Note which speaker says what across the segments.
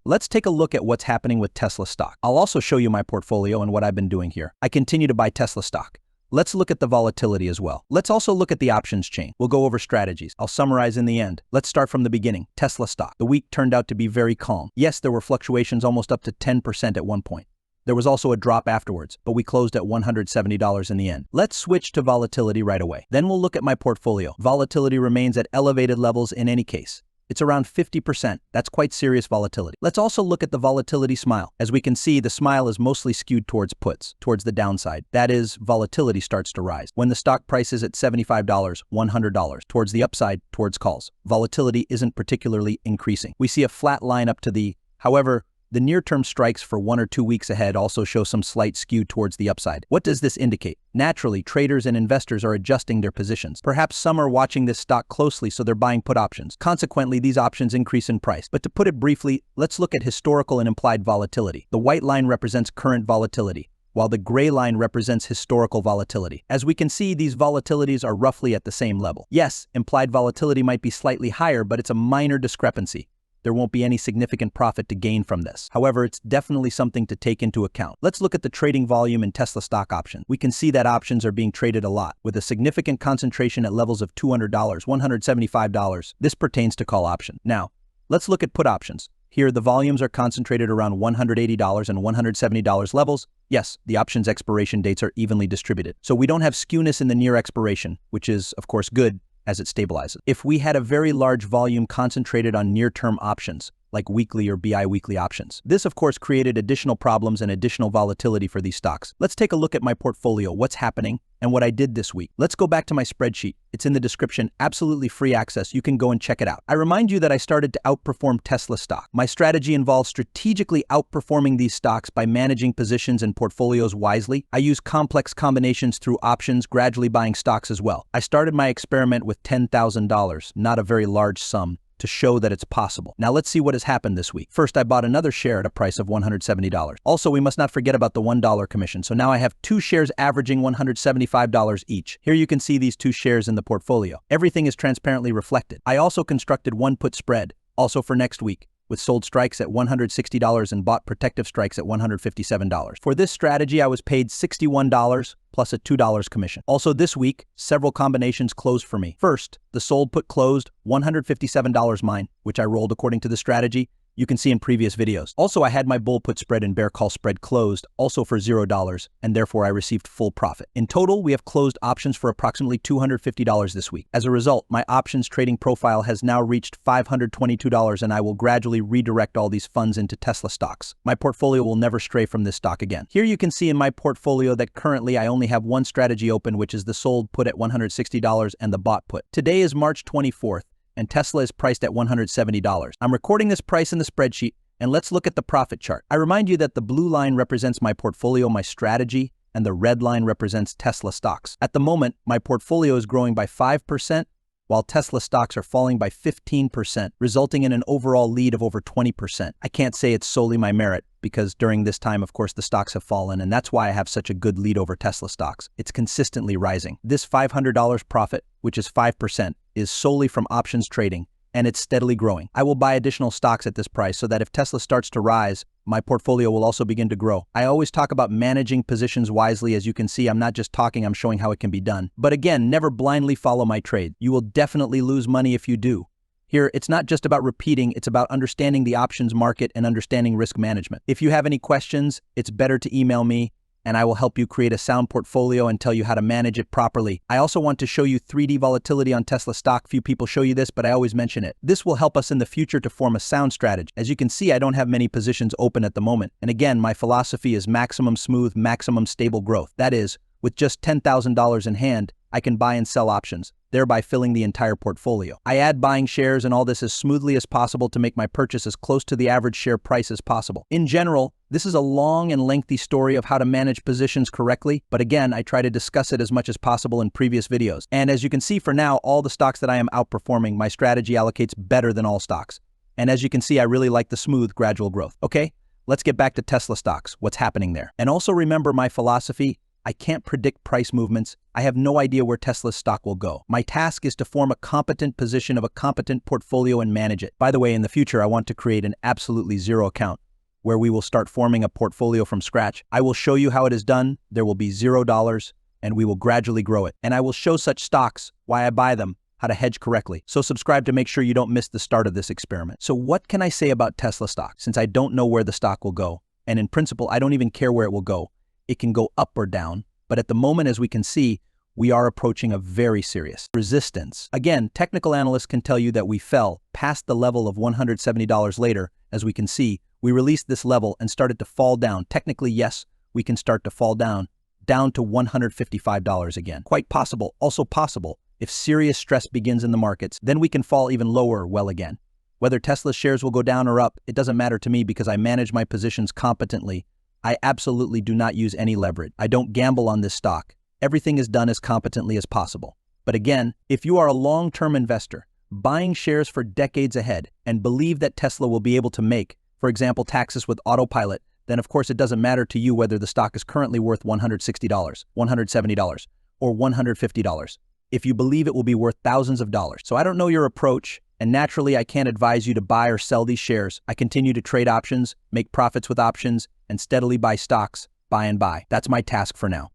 Speaker 1: Let's take a look at what's happening with Tesla stock. I'll also show you my portfolio and what I've been doing here. I continue to buy Tesla stock. Let's look at the volatility as well. Let's also look at the options chain. We'll go over strategies. I'll summarize in the end. Let's start from the beginning. Tesla stock. The week turned out to be very calm. Yes, there were fluctuations almost up to 10% at one point. There was also a drop afterwards, but we closed at $170 in the end. Let's switch to volatility right away. Then we'll look at my portfolio. Volatility remains at elevated levels in any case. It's around 50%. That's quite serious volatility. Let's also look at the volatility smile. As we can see, the smile is mostly skewed towards puts, towards the downside. That is, volatility starts to rise. When the stock price is at $75, $100, towards the upside, towards calls. Volatility isn't particularly increasing. We see a flat line up to the, however, the near-term strikes for 1 or 2 weeks ahead also show some slight skew towards the upside. What does this indicate? Naturally, traders and investors are adjusting their positions. Perhaps some are watching this stock closely, so they're buying put options. Consequently, these options increase in price. But to put it briefly, let's look at historical and implied volatility. The white line represents current volatility, while the gray line represents historical volatility. As we can see, these volatilities are roughly at the same level. Yes, implied volatility might be slightly higher, but it's a minor discrepancy. There won't be any significant profit to gain from this. However, it's definitely something to take into account. Let's look at the trading volume in Tesla stock options. We can see that options are being traded a lot, with a significant concentration at levels of $200, $175. This pertains to call options. Now, let's look at put options. Here, the volumes are concentrated around $180 and $170 levels. Yes, the options expiration dates are evenly distributed. So we don't have skewness in the near expiration, which is, of course, good as it stabilizes. If we had a very large volume concentrated on near-term options, like weekly or bi-weekly options, this of course created additional problems and additional volatility for these stocks. Let's take a look at my portfolio, what's happening, and what I did this week. Let's go back to my spreadsheet. It's in the description, absolutely free access. You can go and check it out. I remind you that I started to outperform Tesla stock. My strategy involves strategically outperforming these stocks by managing positions and portfolios wisely. I use complex combinations through options, gradually buying stocks as well. I started my experiment with $10,000, not a very large sum, to show that it's possible. Now let's see what has happened this week. First, I bought another share at a price of $170. Also, we must not forget about the $1 commission. So now I have 2 shares averaging $175 each. Here you can see these 2 shares in the portfolio. Everything is transparently reflected. I also constructed one put spread, also for next week, with sold strikes at $160 and bought protective strikes at $157. For this strategy, I was paid $61 plus a $2 commission. Also this week, several combinations closed for me. First, the sold put closed, $157 mine, which I rolled according to the strategy. You can see in previous videos. Also, I had my bull put spread and bear call spread closed, also for $0, and therefore I received full profit. In total, we have closed options for approximately $250 this week. As a result, my options trading profile has now reached $522, and I will gradually redirect all these funds into Tesla stocks. My portfolio will never stray from this stock again. Here you can see in my portfolio that currently I only have one strategy open, which is the sold put at $160 and the bought put. Today is March 24th. And Tesla is priced at $170. I'm recording this price in the spreadsheet, and let's look at the profit chart. I remind you that the blue line represents my portfolio, my strategy, and the red line represents Tesla stocks. At the moment, my portfolio is growing by 5%, while Tesla stocks are falling by 15%, resulting in an overall lead of over 20%. I can't say it's solely my merit, because during this time, of course, the stocks have fallen, and that's why I have such a good lead over Tesla stocks. It's consistently rising. This $500 profit, which is 5%, is solely from options trading, and it's steadily growing. I will buy additional stocks at this price so that if Tesla starts to rise, my portfolio will also begin to grow. I always talk about managing positions wisely. As you can see, I'm not just talking, I'm showing how it can be done. But again, never blindly follow my trade. You will definitely lose money if you do. Here, it's not just about repeating, it's about understanding the options market and understanding risk management. If you have any questions, it's better to email me, and I will help you create a sound portfolio and tell you how to manage it properly. I also want to show you 3D volatility on Tesla stock. Few people show you this, but I always mention it. This will help us in the future to form a sound strategy. As you can see, I don't have many positions open at the moment. And again, my philosophy is maximum smooth, maximum stable growth. That is, with just $10,000 in hand, I can buy and sell options, thereby filling the entire portfolio. I add buying shares and all this as smoothly as possible to make my purchase as close to the average share price as possible. In general, this is a long and lengthy story of how to manage positions correctly, but again, I try to discuss it as much as possible in previous videos. And as you can see for now, all the stocks that I am outperforming, my strategy allocates better than all stocks. And as you can see, I really like the smooth, gradual growth. Okay, let's get back to Tesla stocks, what's happening there. And also remember my philosophy, I can't predict price movements. I have no idea where Tesla's stock will go. My task is to form a competent position of a competent portfolio and manage it. By the way, in the future, I want to create an absolutely zero account where we will start forming a portfolio from scratch. I will show you how it is done. There will be $0 and we will gradually grow it. And I will show such stocks, why I buy them, how to hedge correctly. So subscribe to make sure you don't miss the start of this experiment. So what can I say about Tesla stock? Since I don't know where the stock will go, and in principle, I don't even care where it will go. It can go up or down, but at the moment, as we can see, we are approaching a very serious resistance. Again, technical analysts can tell you that we fell past the level of $170 later. As we can see, we released this level and started to fall down. Technically, yes, we can start to fall down to $155 again. Quite possible, also possible. If serious stress begins in the markets, then we can fall even lower well again. Whether Tesla's shares will go down or up, it doesn't matter to me because I manage my positions competently. I absolutely do not use any leverage. I don't gamble on this stock. Everything is done as competently as possible. But again, if you are a long-term investor, buying shares for decades ahead and believe that Tesla will be able to make, for example, taxes with autopilot, then of course it doesn't matter to you whether the stock is currently worth $160, $170, or $150. If you believe it will be worth thousands of dollars. So I don't know your approach, and naturally I can't advise you to buy or sell these shares. I continue to trade options, make profits with options, and steadily buy stocks, buy and buy. That's my task for now.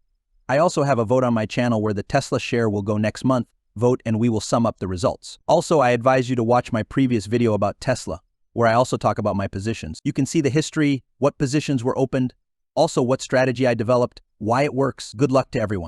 Speaker 1: I also have a vote on my channel where the Tesla share will go next month. Vote and we will sum up the results. Also, I advise you to watch my previous video about Tesla, where I also talk about my positions. You can see the history, what positions were opened, also what strategy I developed, why it works. Good luck to everyone.